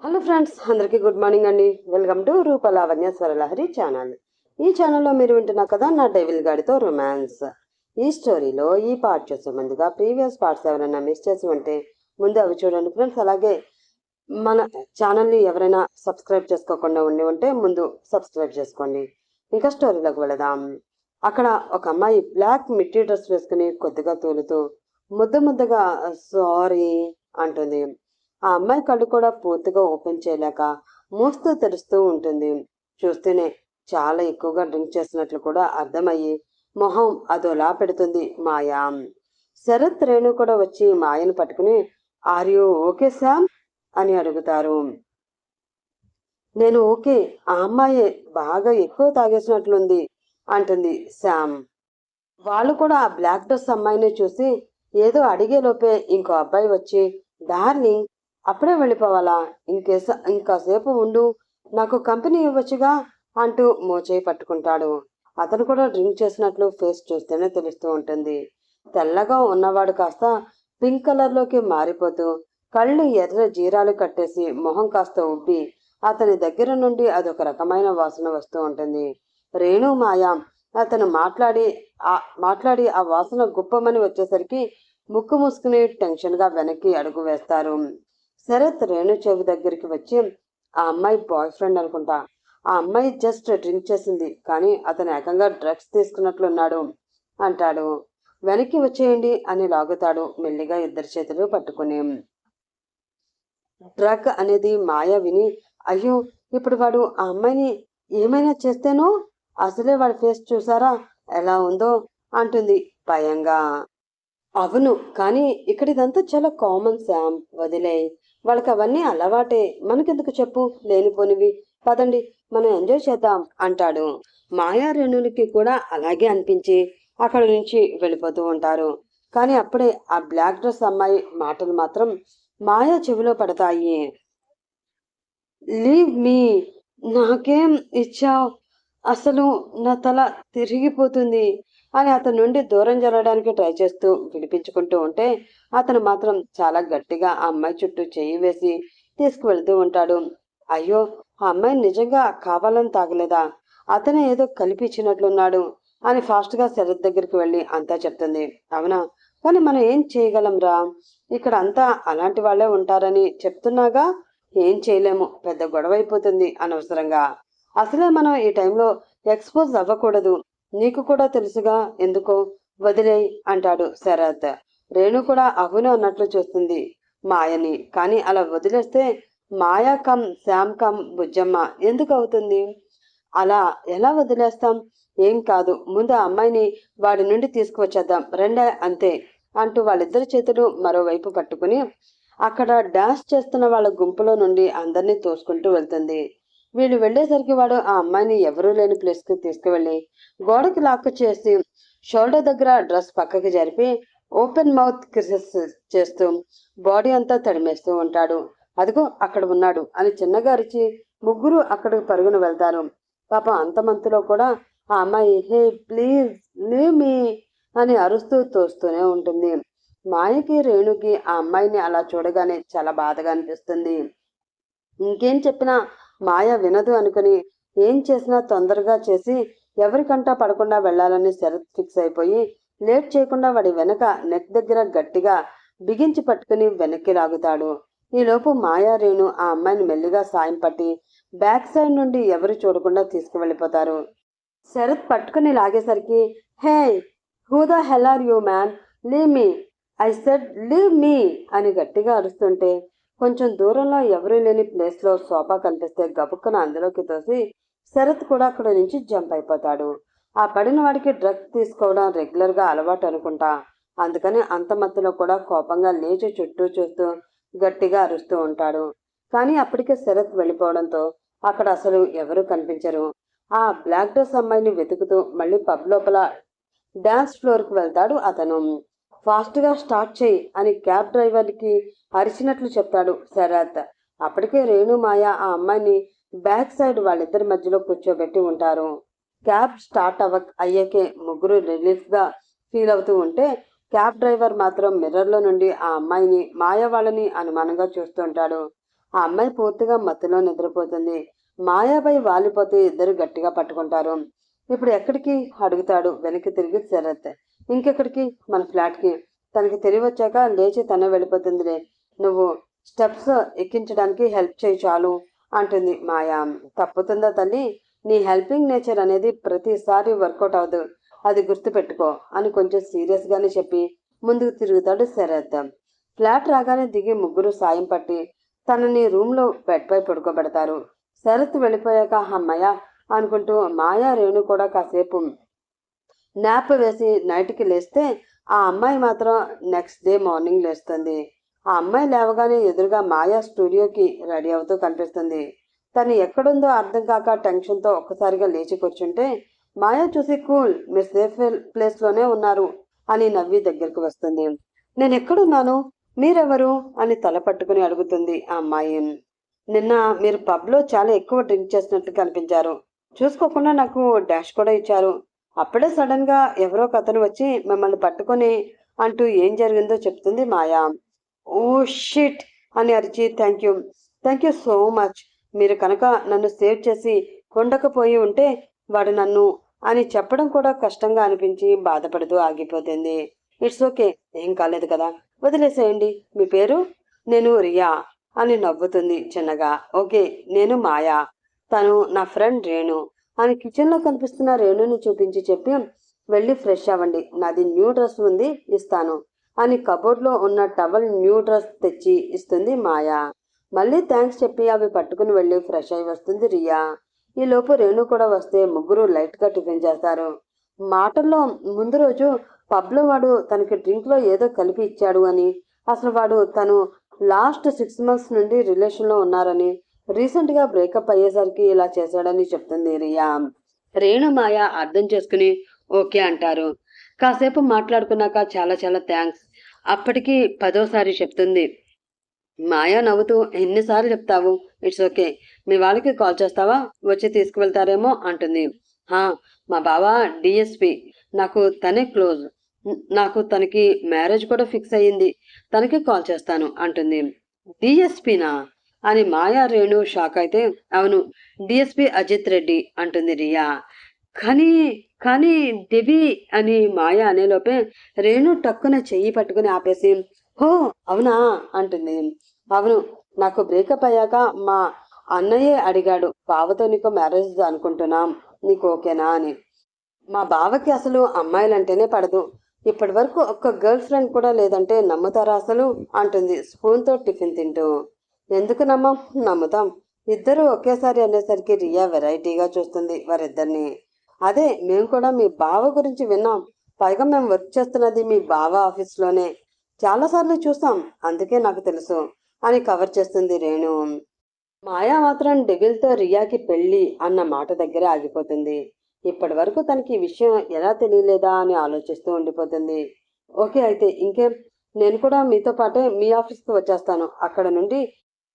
Hello friends, అందరికీ good morning అండి. Welcome to Rupalavanya Swaralahari channel. ఈ ఛానల్లో మీరు వింటున్న కదా నా డెవిల్ గాడితో రొమాన్స్. ఈ స్టోరీలో ఈ పార్ట్ చూసే ముందుగా ప్రీవియస్ పార్ట్స్ ఎవరైనా మిస్ చేసి ఉంటే ముందు అవి చూడండి ఫ్రెండ్స్. అలాగే మన ఛానల్ని ఎవరైనా సబ్స్క్రైబ్ చేసుకోకుండా ఉంటే ముందు సబ్స్క్రైబ్ చేసుకోండి. ఇంకా స్టోరీలోకి వెళదాం. అక్కడ ఒక అమ్మాయి బ్లాక్ మిట్టి డ్రెస్ వేసుకుని కొద్దిగా తూలుతూ ముద్దగా సారీ అంటుంది. ఆ అమ్మాయి కళ్ళు కూడా పూర్తిగా ఓపెన్ చేయలేక మూస్తూ తెరుస్తూ ఉంటుంది. చూస్తేనే చాలా ఎక్కువగా డ్రింక్ చేసినట్లు కూడా అర్థమయ్యి మొహం అదోలా పెడుతుంది మాయా. శరత్, రేణు కూడా వచ్చి మాయను పట్టుకుని ఆర్ యూ ఓకే శామ్ అని అడుగుతారు. నేను ఓకే, ఆ అమ్మాయి బాగా ఎక్కువ తాగేసినట్లుంది అంటుంది శామ్. వాళ్ళు కూడా ఆ బ్లాక్ డ్రెస్ అమ్మాయిని చూసి ఏదో అడిగే లోపే ఇంకో అబ్బాయి వచ్చి డార్లింగ్ అప్పుడే వెళ్ళిపోవాలా, ఇంకాసేపు ఉండు, నాకు కంపెనీ ఇవ్వచ్చుగా అంటూ మోచేయి పట్టుకుంటాడు. అతను కూడా డ్రింక్ చేసినట్లు ఫేస్ చూస్తేనే తెలుస్తూ ఉంటుంది. తెల్లగా ఉన్నవాడు కాస్త పింక్ కలర్లోకి మారిపోతూ కళ్ళు ఎర్ర జీరాలు కట్టేసి మొహం కాస్త ఉబ్బి అతని దగ్గర నుండి అదొక రకమైన వాసన వస్తూ ఉంటుంది. రేణు, మాయా అతను మాట్లాడి ఆ వాసన గుప్పమని వచ్చేసరికి ముక్కు మూసుకుని టెన్షన్గా వెనక్కి అడుగు వేస్తారు. శరత్ రేణు చెవి దగ్గరికి వచ్చి ఆ అమ్మాయి బాయ్ ఫ్రెండ్ అనుకుంటా, ఆ అమ్మాయి జస్ట్ డ్రింక్ చేసింది, కానీ అతను ఏకంగా డ్రగ్స్ తీసుకున్నట్లున్నాడు అంటాడు. వెనక్కి వచ్చేయండి అని లాగుతాడు మెల్లిగా ఇద్దరి చేతులు పట్టుకుని. డ్రగ్ అనేది మాయ విని అయ్యో ఇప్పుడు వాడు ఆ అమ్మాయిని ఏమైనా చేస్తేనో, అసలే వాడి ఫేస్ చూసారా ఎలా ఉందో అంటుంది భయంగా. అవును, కానీ ఇక్కడ ఇదంతా చాలా కామన్ శామ్, వదిలే, వాళ్ళకి అవన్నీ అలవాటే, మనకెందుకు చెప్పు లేనిపోనివి, పదండి మనం ఎంజాయ్ చేద్దాం అంటాడు. మాయా రేణులకి కూడా అలాగే అనిపించి అక్కడి నుంచి వెళ్ళిపోతూ ఉంటారు. కానీ అప్పుడే ఆ బ్లాక్ డ్రెస్ అమ్మాయి మాటలు మాత్రం మాయా చెవిలో పడతాయి. లీవ్ మీ, నాకేం ఇచ్చావు, అసలు నా తల తిరిగిపోతుంది అని అతని నుండి దూరం జరగడానికి ట్రై చేస్తూ విడిపించుకుంటూ ఉంటే అతను మాత్రం చాలా గట్టిగా ఆ అమ్మాయి చుట్టూ చెయ్యి వేసి తీసుకువెళ్తూ ఉంటాడు. అయ్యో, ఆ అమ్మాయి నిజంగా కావాలని తాగలేదా, అతనే ఏదో కలిపి ఇచ్చినట్లున్నాడు అని ఫాస్ట్గా శరత్ దగ్గరికి వెళ్ళి అంతా చెప్తుంది. అవునా, కానీ మనం ఏం చేయగలం రా, ఇక్కడ అంతా అలాంటి వాళ్ళే ఉంటారని చెప్తున్నాగా, ఏం చేయలేము, పెద్ద గొడవ అయిపోతుంది అనవసరంగా, అసలే మనం ఈ టైంలో ఎక్స్పోజ్ అవ్వకూడదు, నీకు కూడా తెలుసుగా, ఎందుకో వదిలేయ్ అంటాడు శరత్. రేణు కూడా అవును అన్నట్లు చూస్తుంది మాయని. కానీ అలా వదిలేస్తే మాయా కమ్ శామ్ కమ్ బుజ్జమ్మ ఎందుకు అవుతుంది, అలా ఎలా వదిలేస్తాం, ఏం కాదు, ముందు ఆ అమ్మాయిని వాడి నుండి తీసుకువచ్చేద్దాం రెండే అంతే అంటూ వాళ్ళిద్దరి చేతులు మరోవైపు పట్టుకుని అక్కడ డాన్స్ చేస్తున్న వాళ్ళ గుంపులో నుండి అందరినీ తోసుకుంటూ వెళ్తుంది. వీళ్ళు వెళ్లేసరికి వాడు ఆ అమ్మాయిని ఎవరూ లేని ప్లేస్కి తీసుకువెళ్ళి గోడకి లాక్ చేసి షోల్డర్ దగ్గర డ్రెస్ పక్కకి జరిపి ఓపెన్ మౌత్ కిసెస్ చేస్తూ బాడీ అంతా తడిమేస్తూ ఉంటాడు. అదిగో అక్కడ ఉన్నాడు అని చిన్నగా అరిచి ముగ్గురు అక్కడికి పరుగున వెళ్తారు. పాపం అంతమంతులో కూడా ఆ అమ్మాయి హే ప్లీజ్ లీవ్ మీ అని అరుస్తూ తోస్తూనే ఉంటుంది. మాయకి రేణుకి ఆ అమ్మాయిని అలా చూడగానే చాలా బాధగా అనిపిస్తుంది. ఇంకేం చెప్పినా మాయ వినదు అనుకుని ఏం చేసినా తొందరగా చేసి ఎవరికంటా పడకుండా వెళ్లాలని శరత్ ఫిక్స్ అయిపోయి లేట్ చేయకుండా వాడి వెనక నెక్ దగ్గర గట్టిగా బిగించి పట్టుకుని వెనక్కి లాగుతాడు. ఈలోపు మాయా రేణు ఆ అమ్మాయిని మెల్లిగా సాయం పట్టి బ్యాక్ సైడ్ నుండి ఎవరు చూడకుండా తీసుకువెళ్ళిపోతారు. శరత్ పట్టుకుని లాగేసరికి hey who the hell are you man, leave me, I said leave me అని గట్టిగా అరుస్తుంటే కొంచెం దూరంలో ఎవరూ లేని ప్లేస్లో సోఫా కనిపిస్తే గబుక్కున అందులోకి తోసి శరత్ కూడా అక్కడ నుంచి జంప్ అయిపోతాడు. ఆ పడిన వాడికి డ్రగ్స్ తీసుకోవడం రెగ్యులర్గా అలవాటు అనుకుంటా, అందుకని అంత మత్తులో కూడా కోపంగా లేచి చుట్టూ చూస్తూ గట్టిగా అరుస్తూ ఉంటాడు. కానీ అప్పటికే శరత్ వెళ్ళిపోవడంతో అక్కడ అసలు ఎవరూ కనిపించరు. ఆ బ్లాక్ డ్రెస్ అమ్మాయిని వెతుకుతూ మళ్ళీ పబ్ లోపల డాన్స్ ఫ్లోర్కి వెళ్తాడు అతను. ఫాస్ట్గా స్టార్ట్ చేయి అని క్యాబ్ డ్రైవర్కి అరిచినట్లు చెప్తాడు శరత్. అప్పటికే రేణు, మాయ ఆ అమ్మాయిని బ్యాక్ సైడ్ వాళ్ళిద్దరి మధ్యలో కూర్చోబెట్టి ఉంటారు. క్యాబ్ స్టార్ట్ అయ్యాకే ముగ్గురు రిలీఫ్గా ఫీల్ అవుతూ ఉంటే క్యాబ్ డ్రైవర్ మాత్రం మిర్రర్లో నుండి ఆ అమ్మాయిని, మాయ వాళ్ళని అనుమానంగా చూస్తుంటాడు. ఆ అమ్మాయి పూర్తిగా మత్తులో నిద్రపోతుంది. మాయాపై వాలిపోతూ ఇద్దరు గట్టిగా పట్టుకుంటారు. ఇప్పుడు ఎక్కడికి అడుగుతాడు వెనక్కి తిరిగి శరత్. ఇంకెక్కడికి? మన ఫ్లాట్కి. తనకి తెలివి వచ్చాక లేచి తనే వెళ్ళిపోతుందిలే. నువ్వు స్టెప్స్ ఎక్కించడానికి హెల్ప్ చేయి చాలు అంటుంది మాయా. తప్పుతుందా తల్లి? నీ హెల్పింగ్ నేచర్ అనేది ప్రతిసారి వర్కౌట్ అవ్వదు, అది గుర్తుపెట్టుకో అని కొంచెం సీరియస్గానే చెప్పి ముందుకు తిరుగుతాడు శరత్. ఫ్లాట్ రాగానే దిగి ముగ్గురు సాయం పట్టి తనని రూమ్లో బెడ్పై పడుకోబెడతారు. శరత్ వెళ్ళిపోయాక అమ్మయ్య అనుకుంటూ మాయా రేణు కూడా కాసేపు నాప్ వేసి నైట్కి లేస్తే ఆ అమ్మాయి మాత్రం నెక్స్ట్ డే మార్నింగ్ లేస్తుంది. ఆ అమ్మాయి లేవగానే ఎదురుగా మాయా స్టూడియోకి రెడీ అవుతూ కనిపిస్తుంది. తను ఎక్కడుందో అర్థం కాక టెన్షన్తో ఒక్కసారిగా లేచి కూర్చుంటే మాయా చూసి కూల్, మీరు సేఫ్ ప్లేస్లోనే ఉన్నారు అని నవ్వి దగ్గరికి వస్తుంది. నేను ఎక్కడున్నాను, మీరెవరు అని తల పట్టుకుని అడుగుతుంది ఆ అమ్మాయి. నిన్న మీరు పబ్లో చాలా ఎక్కువ డ్రింక్ చేసినట్లు కనిపించారు. చూసుకోకుండా నాకు డాష్ కూడా ఇచ్చారు. అప్పుడే సడన్గా ఎవరో కథను వచ్చి మిమ్మల్ని పట్టుకొని అంటూ ఏం జరిగిందో చెప్తుంది మాయా. ఓ షిట్ అని అరిచి థ్యాంక్ యూ సో మచ్. మీరు కనుక నన్ను సేవ్ చేసి ఉండకపోయి ఉంటే వాడు నన్ను అని చెప్పడం కూడా కష్టంగా అనిపించి బాధపడుతూ ఆగిపోతుంది. ఇట్స్ ఓకే, ఏం కాలేదు కదా, వదిలేసేయండి. మీ పేరు? నేను రియా అని నవ్వుతుంది చిన్నగా. ఓకే, నేను మాయా, తను నా ఫ్రెండ్ రేణు అని కిచెన్లో కనిపిస్తున్న రేణుని చూపించి చెప్పి వెళ్ళి ఫ్రెష్ అవ్వండి, నాది న్యూ డ్రెస్ ఉంది ఇస్తాను అని కబోర్డ్లో ఉన్న టవల్ న్యూ డ్రెస్ తెచ్చి ఇస్తుంది మాయా. మళ్ళీ థ్యాంక్స్ చెప్పి అవి పట్టుకుని వెళ్ళి ఫ్రెష్ అయి వస్తుంది రియా. ఈ లోపు రేణు కూడా వస్తే ముగ్గురు లైట్గా టిఫిన్ చేస్తారు. మాటల్లో ముందు రోజు పబ్లో వాడు తనకి డ్రింక్లో ఏదో కలిపి ఇచ్చాడు అని, అసలు వాడు తను లాస్ట్ 6 months నుండి రిలేషన్లో ఉన్నారని, రీసెంట్గా బ్రేకప్ అయ్యేసరికి ఇలా చేశాడని చెప్తుంది రియా. రేణు మాయ అర్థం చేసుకుని ఓకే అంటారు. కాసేపు మాట్లాడుకున్నాక చాలా చాలా థ్యాంక్స్ అప్పటికి 10వ సారి చెప్తుంది. మాయా నవ్వుతూ ఎన్నిసార్లు చెప్తావు, ఇట్స్ ఓకే, మీ వాళ్ళకి కాల్ చేస్తావా, వచ్చి తీసుకువెళ్తారేమో అంటుంది. మా బావ డిఎస్పి, నాకు తనే క్లోజ్, నాకు తనకి మ్యారేజ్ కూడా ఫిక్స్ అయ్యింది, తనకి కాల్ చేస్తాను అంటుంది. డిఎస్పినా అని మాయా రేణు షాక్ అయితే అవును, డిఎస్పి అజిత్ రెడ్డి అంటుంది రియా. కానీ కానీ దేవి అని మాయ అనేలోపే రేణు టక్కున చెయ్యి పట్టుకుని ఆపేసి హో అవునా అంటుంది. అవును, నాకు బ్రేకప్ అయ్యాక మా అన్నయ్యే అడిగాడు, బావతో నీకు మ్యారేజ్ అనుకుంటున్నాం, నీకు ఓకేనా అని. మా బావకి అసలు అమ్మాయిలంటేనే పడదు, ఇప్పటి వరకు ఒక్క గర్ల్ ఫ్రెండ్ కూడా లేదంటే నమ్ముతారా అసలు అంటుంది స్పూన్తో టిఫిన్ తింటూ. ఎందుకు నమ్ముతాం, ఇద్దరు ఒకేసారి అనేసరికి రియా వెరైటీగా చూస్తుంది వారిద్దరిని. అదే మేము కూడా మీ బావ గురించి విన్నాం, పైగా మేము వర్క్ చేస్తున్నది మీ బావ ఆఫీస్లోనే, చాలాసార్లు చూసాం, అందుకే నాకు తెలుసు అని కవర్ చేస్తుంది రేణు. మాయా మాత్రం డెవిల్తో రియాకి పెళ్ళి అన్న మాట దగ్గర ఆగిపోతుంది. ఇప్పటి వరకు తనకి ఈ విషయం ఎలా తెలియలేదా అని ఆలోచిస్తూ ఉండిపోతుంది. ఓకే అయితే ఇంకేం, నేను కూడా మీతో పాటే మీ ఆఫీస్కి వచ్చేస్తాను, అక్కడ నుండి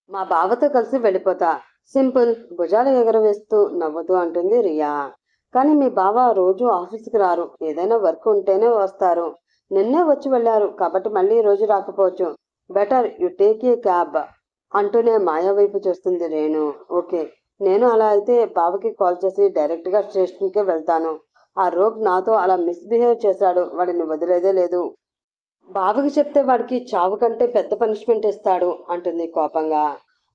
మా బావతో కలిసి వెళ్ళిపోతా, సింపుల్ భుజాలు ఎగరవేస్తూ నవ్వుతూ అంటుంది రియా. కానీ మీ బావ రోజు ఆఫీస్కి రారు, ఏదైనా వర్క్ ఉంటేనే వస్తారు, నిన్నే వచ్చి వెళ్ళారు కాబట్టి మళ్ళీ రోజు రాకపోవచ్చు, better you take a cab అంటూనే మాయా వైపు చూస్తుంది రేణు. ఓకే, నేను అలా అయితే బావకి కాల్ చేసి డైరెక్ట్గా స్టేషన్కే వెళ్తాను, ఆ రోగ్ నాతో అలా మిస్బిహేవ్ చేశాడు, వాడిని వదిలేదే లేదు, బావకి చెప్తే వాడికి చావు కంటే పెద్ద పనిష్మెంట్ ఇస్తాడు అంటుంది కోపంగా.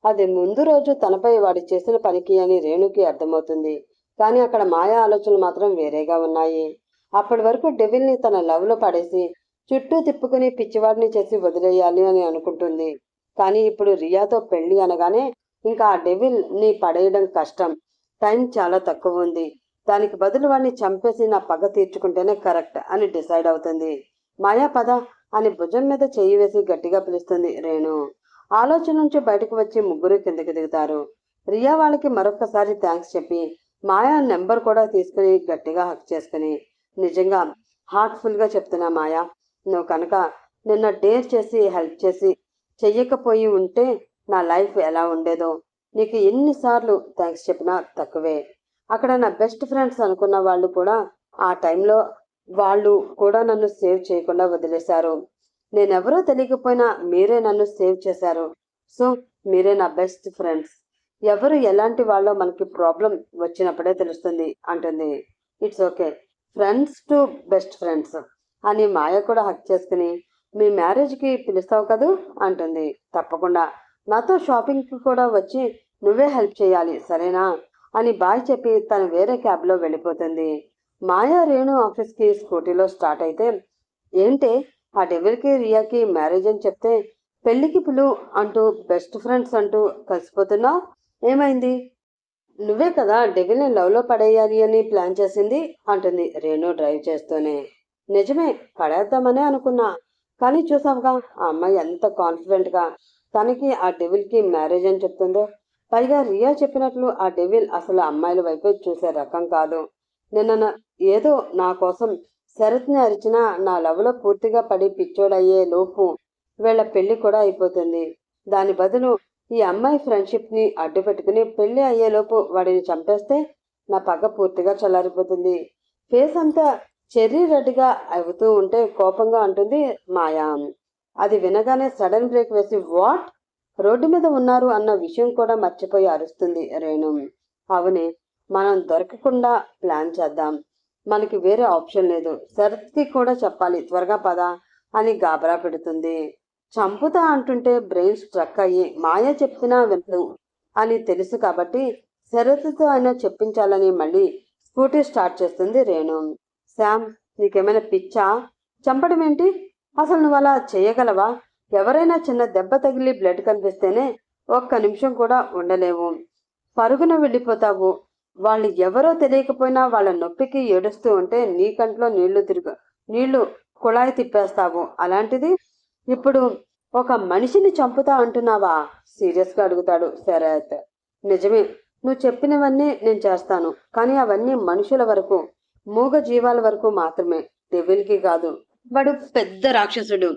అది ముందు రోజు తనపై వాడి చేసిన పనికి అని రేణుకి అర్థమవుతుంది. కానీ అక్కడ మాయా ఆలోచనలు మాత్రం వేరేగా ఉన్నాయి. అప్పటి వరకు డెవిల్ని తన లవ్లో పడేసి చుట్టూ తిప్పుకుని పిచ్చివాడిని చేసి వదిలేయాలి అని అనుకుంటుంది. కానీ ఇప్పుడు రియాతో పెళ్లి అనగానే ఇంకా ఆ డెవిల్ని పడేయడం కష్టం, టైం చాలా తక్కువ ఉంది, దానికి బదులు వాడిని చంపేసి నా పగ తీర్చుకుంటేనే కరెక్ట్ అని డిసైడ్ అవుతుంది. మాయా పద అని భుజం మీద చెయ్యి వేసి గట్టిగా పిలుస్తుంది రేణు. ఆలోచన నుంచి బయటకు వచ్చి ముగ్గురు కిందకి దిగుతారు. రియా వాళ్ళకి మరొకసారి థ్యాంక్స్ చెప్పి మాయా నెంబర్ కూడా తీసుకుని గట్టిగా హక్ చేసుకుని, నిజంగా హార్ట్ఫుల్గా చెప్తున్నా మాయా, నువ్వు కనుక నిన్న డేర్ చేసి హెల్ప్ చేసి చెయ్యకపోయి ఉంటే నా లైఫ్ ఎలా ఉండేదో, నీకు ఎన్నిసార్లు థ్యాంక్స్ చెప్పినా తక్కువే. అక్కడ నా బెస్ట్ ఫ్రెండ్స్ అనుకున్న వాళ్ళు కూడా ఆ టైంలో వాళ్ళు కూడా నన్ను సేవ్ చేయకుండా వదిలేశారు, నేనెవరో తెలియకపోయినా మీరే నన్ను సేవ్ చేశారు, సో మీరే నా బెస్ట్ ఫ్రెండ్స్. ఎవరు ఎలాంటి వాళ్ళో మనకి ప్రాబ్లం వచ్చినప్పుడే తెలుస్తుంది అంటుంది. It's okay, friends to best friends అని మాయ కూడా హక్ చేసుకుని, మీ మ్యారేజ్కి పిలుస్తావు కదూ అంటుంది. తప్పకుండా, నాతో షాపింగ్కి కూడా వచ్చి నువ్వే హెల్ప్ చేయాలి సరేనా అని బాయ్ చెప్పి తను వేరే క్యాబ్లో వెళ్ళిపోతుంది. మాయా రేణు ఆఫీస్కి స్కూటీలో స్టార్ట్ అయితే, ఏంటే ఆ డెవిల్కి రియాకి మ్యారేజ్ అని చెప్తే పెళ్లికి పిలు అంటూ బెస్ట్ ఫ్రెండ్స్ అంటూ కలిసిపోతున్నావు, ఏమైంది? నువ్వే కదా డెవిల్ని లవ్లో పడేయాలి అని ప్లాన్ చేసింది అంటుంది రేణు డ్రైవ్ చేస్తూనే. నిజమే, పడేద్దామనే అనుకున్నా, కానీ చూసావుగా ఆ అమ్మాయి ఎంత కాన్ఫిడెంట్గా తనకి ఆ డెవిల్కి మ్యారేజ్ అని చెప్తుందో. పైగా రియా చెప్పినట్లు ఆ డెవిల్ అసలు అమ్మాయిల వైపే చూసే రకం కాదు. నిన్న ఏదో నా కోసం శరత్ని అరిచినా నా లవ్లో పూర్తిగా పడి పిచ్చోడయ్యే లోపు వీళ్ళ పెళ్లి కూడా అయిపోతుంది. దాని బదులు ఈ అమ్మాయి ఫ్రెండ్షిప్ని అడ్డు పెట్టుకుని పెళ్లి అయ్యేలోపు వాడిని చంపేస్తే నా పగ పూర్తిగా చల్లారిపోతుంది. ఫేస్ అంతా చెర్రీ రెడ్గా అవుతూ ఉంటే కోపంగా అంటుంది మాయా. అది వినగానే సడన్ బ్రేక్ వేసి, వాట్, రోడ్డు మీద ఉన్నారు అన్న విషయం కూడా మర్చిపోయి అరుస్తుంది రేణు. అవునే, మనం దొరకకుండా ప్లాన్ చేద్దాం, మనకి వేరే ఆప్షన్ లేదు, శరత్కి కూడా చెప్పాలి, త్వరగా పద అని గాబరా పెడుతుంది. చంపుతా అంటుంటే బ్రెయిన్ స్ట్రక్ అయ్యి మాయ చెప్పినా వినదు అని తెలుసు కాబట్టి శరత్తో అయినా చెప్పించాలని మళ్ళీ స్కూటీ స్టార్ట్ చేస్తుంది రేణు. శామ్, నీకేమైనా పిచ్చా? చంపడం ఏంటి? అసలు నువ్వు అలా చేయగలవా? ఎవరైనా చిన్న దెబ్బ తగిలి బ్లడ్ కనిపిస్తేనే ఒక్క నిమిషం కూడా ఉండలేవు, పరుగున వెళ్ళిపోతావు. వాళ్ళు ఎవరో తెలియకపోయినా వాళ్ళ నొప్పికి ఏడుస్తూ ఉంటే నీ కంట్లో నీళ్లు కుళాయి తిప్పేస్తావు. అలాంటిది ఇప్పుడు ఒక మనిషిని చంపుతా అంటున్నావా? సీరియస్గా అడుగుతాడు శరత్. నిజమే, నువ్వు చెప్పినవన్నీ నేను చేస్తాను, కానీ అవన్నీ మనుషుల వరకు, మూగ జీవాల వరకు మాత్రమే, డెవిల్కి కాదు. వాడు పెద్ద రాక్షసుడు.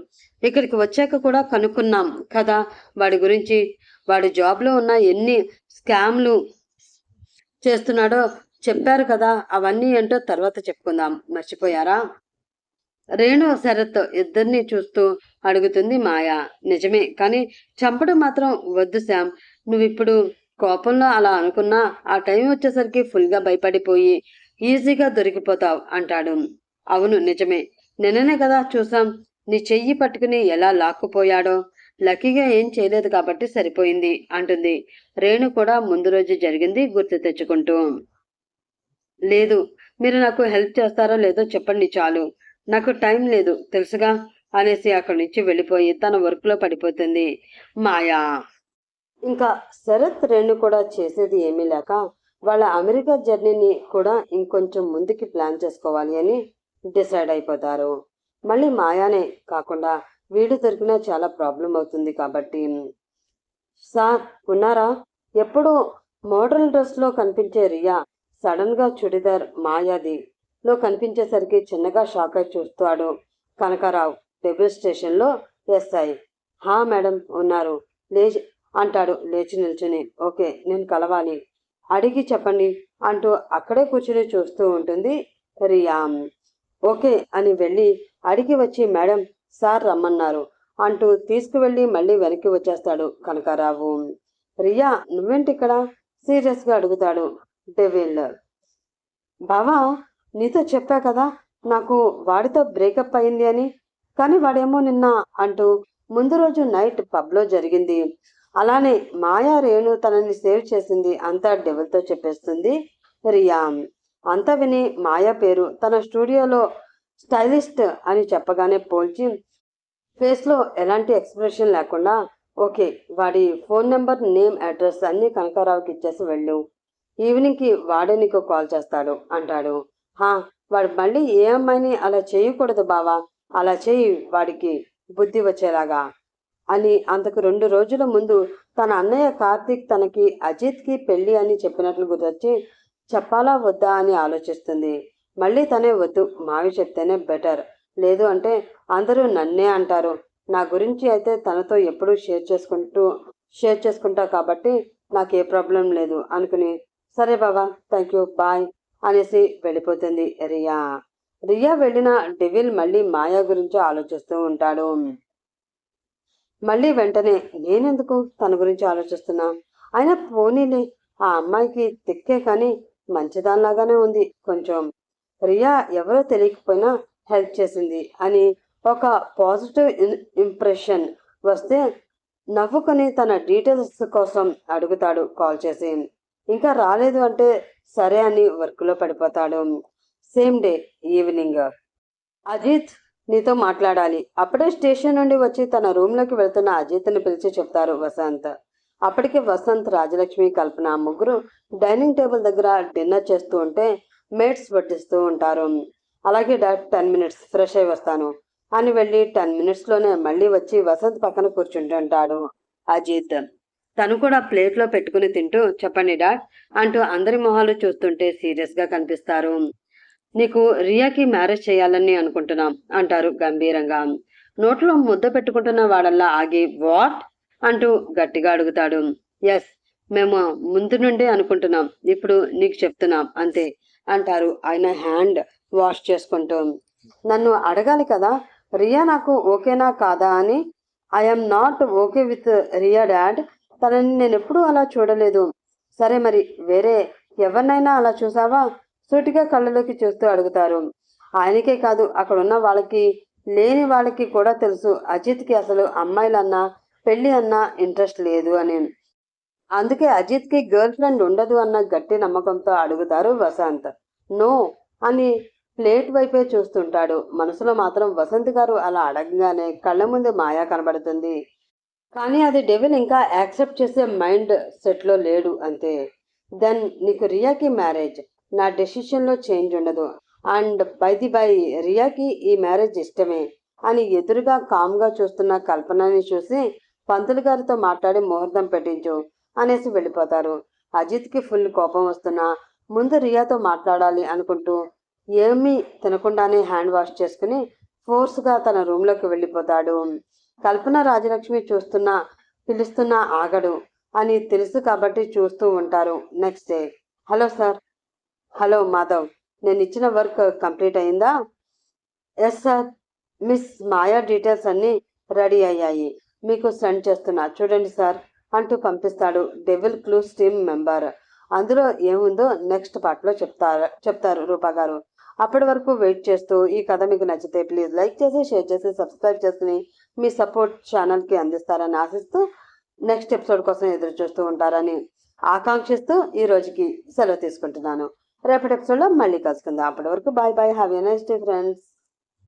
ఇక్కడికి వచ్చాక కూడా కనుక్కున్నాం కదా వాడి గురించి. వాడు జాబ్లో ఉన్న ఎన్ని స్కామ్లు చేస్తున్నాడో చెప్పారు కదా, అవన్నీ ఏంటో తర్వాత చెప్పుకుందాం, మర్చిపోయారా? రేణు శరత్ ఇద్దరిని చూస్తూ అడుగుతుంది మాయా. నిజమే, కానీ చంపడం మాత్రం వద్దు శామ్. నువ్విప్పుడు కోపంలో అలా అనుకున్నా ఆ టైం వచ్చేసరికి ఫుల్గా భయపడిపోయి ఈజీగా దొరికిపోతావు అంటాడు. అవును నిజమే, నిన్ననే కదా చూసాం నీ చెయ్యి పట్టుకుని ఎలా లాక్కుపోయాడో. లక్కీగా ఏం చేయలేదు కాబట్టి సరిపోయింది అంటుంది రేణు కూడా ముందు రోజు జరిగింది గుర్తు తెచ్చుకుంటూ. లేదు, మీరు నాకు హెల్ప్ చేస్తారో లేదో చెప్పండి చాలు, నాకు టైం లేదు తెలుసుగా అనేసి అక్కడి నుంచి వెళ్ళిపోయి తన వర్క్లో పడిపోతుంది మాయా. ఇంకా శరత్ రేణు కూడా చేసేది ఏమీ లేక వాళ్ళ అమెరికా జర్నీని కూడా ఇంకొంచెం ముందుకి ప్లాన్ చేసుకోవాలి అని డిసైడ్ అయిపోతారు. మళ్ళీ మాయానే కాకుండా వీడు దొరికినా చాలా ప్రాబ్లం అవుతుంది కాబట్టి. సార్ ఉన్నారా? ఎప్పుడు మోడల్ డ్రెస్లో కనిపించే రియా సడన్గా చుడిదార్ మాయాదిలో కనిపించేసరికి చిన్నగా షాక్ అయి చూస్తాడు కనకారావు. డెబుల్ స్టేషన్లో ఎస్ఐ. హా మేడం ఉన్నారు, లేచి అంటాడు లేచి నిల్చుని. ఓకే, నేను కలవాలి, అడిగి చెప్పండి అంటూ అక్కడే కూర్చుని చూస్తూ ఉంటుంది రియా. ఓకే అని వెళ్ళి అడిగి వచ్చి, మేడం సార్ రమ్మన్నారు అంటూ తీసుకువెళ్ళి మళ్ళీ వెనక్కి వచ్చేస్తాడు కనకారావు. రియా నువ్వేంటి ఇక్కడ? సీరియస్గా అడుగుతాడు డెవిల్. బావా, నీతో చెప్పా కదా నాకు వాడితో బ్రేకప్ అయింది అని, కానీ వాడేమో నిన్న అంటూ ముందు రోజు నైట్ పబ్లో జరిగింది అలానే మాయా రేణు తనని సేవ్ చేసింది అంతా డెవిల్తో చెప్పేస్తుంది రియా. అంతా విని మాయా పేరు తన స్టూడియోలో స్టైలిస్ట్ అని చెప్పగానే పోల్చి ఫేస్లో ఎలాంటి ఎక్స్ప్రెషన్ లేకుండా, ఓకే వాడి ఫోన్ నెంబర్, నేమ్, అడ్రస్ అన్నీ కనకారావుకి ఇచ్చేసి వెళ్ళు, ఈవినింగ్కి వాడే నీకు కాల్ చేస్తాడు అంటాడు. వాడు మళ్ళీ ఏ అమ్మాయిని అలా చేయకూడదు బావా, అలా చేయి వాడికి బుద్ధి వచ్చేలాగా అని అంతకు 2 రోజుల ముందు తన అన్నయ్య కార్తీక్ తనకి అజిత్కి పెళ్ళి అని చెప్పినట్లు గుర్తొచ్చి చెప్పాలా వద్దా అని ఆలోచిస్తుంది. మళ్ళీ తనే వద్దు, మావి చెప్తేనే బెటర్, లేదు అంటే అందరూ నన్నే అంటారు, నా గురించి అయితే తనతో ఎప్పుడూ షేర్ చేసుకుంటా కాబట్టి నాకే ప్రాబ్లం లేదు అనుకుని, సరే బాబా థ్యాంక్ యూ బాయ్ అనేసి వెళ్ళిపోతుంది రియా. రియా వెళ్ళిన డెవిల్ మళ్ళీ మాయా గురించి ఆలోచిస్తూ ఉంటాడు. మళ్ళీ వెంటనే నేనెందుకు తన గురించి ఆలోచిస్తున్నా, అయినా పోనీలే, ఆ అమ్మాయికి తిక్కే కానీ మంచిదానిలాగానే ఉంది కొంచెం. రియా ఎవరో తెలియకపోయినా హెల్ప్ చేసింది అని ఒక పాజిటివ్ ఇంప్రెషన్ వస్తే నవ్వుకొని తన డీటెయిల్స్ కోసం అడుగుతాడు కాల్ చేసి. ఇంకా రాలేదు అంటే సరే అని వర్క్లో పడిపోతాడు. సేమ్ డే ఈవినింగ్ అజిత్ నీతో మాట్లాడాలి. అప్పుడే స్టేషన్ నుండి వచ్చి తన రూమ్లోకి వెళ్తున్న అజిత్ని పిలిచి చెప్తారు వసంత్. అప్పటికి వసంత్, రాజలక్ష్మి, కల్పన ముగ్గురు డైనింగ్ టేబుల్ దగ్గర డిన్నర్ చేస్తూ ఉంటే మేట్స్ వడ్డిస్తూ ఉంటారు. అలాగే డాడ్ 10 మినిట్స్ ఫ్రెష్ అయి వస్తాను అని వెళ్ళి 10 మినిట్స్లోనే మళ్ళీ వచ్చి వసంత్ పక్కన కూర్చుంటుంటాడు అజిత్. తను కూడా ప్లేట్లో పెట్టుకుని తింటూ చెప్పండి డాడ్ అంటూ అందరి మొహాలు చూస్తుంటే సీరియస్గా కనిపిస్తారు. నీకు రియాకి మ్యారేజ్ చేయాలని అనుకుంటున్నాం అంటారు గంభీరంగా. నోట్లో ముద్ద పెట్టుకుంటున్న వాడల్లా ఆగి వాట్ అంటూ గట్టిగా అడుగుతాడు. ఎస్, మేము ముందు నుండే అనుకుంటున్నాం, ఇప్పుడు నీకు చెప్తున్నాం అంతే అంటారు ఆయన హ్యాండ్ వాష్ చేసుకుంటూ. నన్ను అడగాలి కదా రియా నాకు ఓకేనా కాదా అని. I'm not okay with Riya dad. తనని నేను ఎప్పుడూ అలా చూడలేదు. సరే మరి వేరే ఎవరినైనా అలా చూసావా సూటిగా కళ్ళలోకి చూస్తూ అడుగుతారు. ఆయనకే కాదు అక్కడ ఉన్న వాళ్ళకి, లేని వాళ్ళకి కూడా తెలుసు అజిత్కి అసలు అమ్మాయిలన్నా పెళ్లి అన్నా ఇంట్రెస్ట్ లేదు అని. అందుకే అజిత్కి గర్ల్ ఫ్రెండ్ ఉండదు అన్న గట్టి నమ్మకంతో అడుగుతారు వసంత్. నో అని ప్లేట్ వైపే చూస్తుంటాడు. మనసులో మాత్రం వసంత్ గారు అలా అడగగానే కళ్ళ ముందు మాయా కనబడుతుంది. కానీ అది డెవిల్ ఇంకా యాక్సెప్ట్ చేసే మైండ్ సెట్లో లేడు అంతే. దెన్ నీకు రియాకి మ్యారేజ్, నా డెసిషన్లో చేంజ్ ఉండదు. అండ్ బై రియాకి ఈ మ్యారేజ్ ఇష్టమే అని ఎదురుగా కామ్గా చూస్తున్న కల్పనని చూసి పంతులు గారితో మాట్లాడి ముహూర్తం పెట్టించు అనేసి వెళ్ళిపోతారు. అజిత్కి ఫుల్ కోపం వస్తున్నా ముందు రియాతో మాట్లాడాలి అనుకుంటూ ఏమీ తినకుండానే హ్యాండ్ వాష్ చేసుకుని ఫోర్స్గా తన రూమ్లోకి వెళ్ళిపోతాడు. కల్పన, రాజలక్ష్మి పిలుస్తున్నా ఆగడు అని తెలుసు కాబట్టి చూస్తూ ఉంటారు. Next day. Hello sir. Hello Madhav, నేను ఇచ్చిన వర్క్ కంప్లీట్ అయిందా? ఎస్ సార్, మిస్ మాయా డీటెయిల్స్ అన్నీ రెడీ అయ్యాయి, మీకు సెండ్ చేస్తున్నా చూడండి సార్ అంటూ పంపిస్తాడు డెవిల్ క్లూస్ టీమ్ మెంబర్. అందులో ఏముందో నెక్స్ట్ పార్ట్లో చెప్తారు రూపా గారు. అప్పటి వరకు వెయిట్ చేస్తూ ఈ కథ మీకు నచ్చితే ప్లీజ్ లైక్ చేసి, షేర్ చేసి, సబ్స్క్రైబ్ చేసుకుని మీ సపోర్ట్ ఛానల్కి అందిస్తారని ఆశిస్తూ నెక్స్ట్ ఎపిసోడ్ కోసం ఎదురు చూస్తూ ఉంటారని ఆకాంక్షిస్తూ ఈ రోజుకి సెలవు తీసుకుంటున్నాను. రేపటి ఎపిసోడ్లో మళ్ళీ కలుసుకుందాం. అప్పటి వరకు bye bye, have a nice day friends.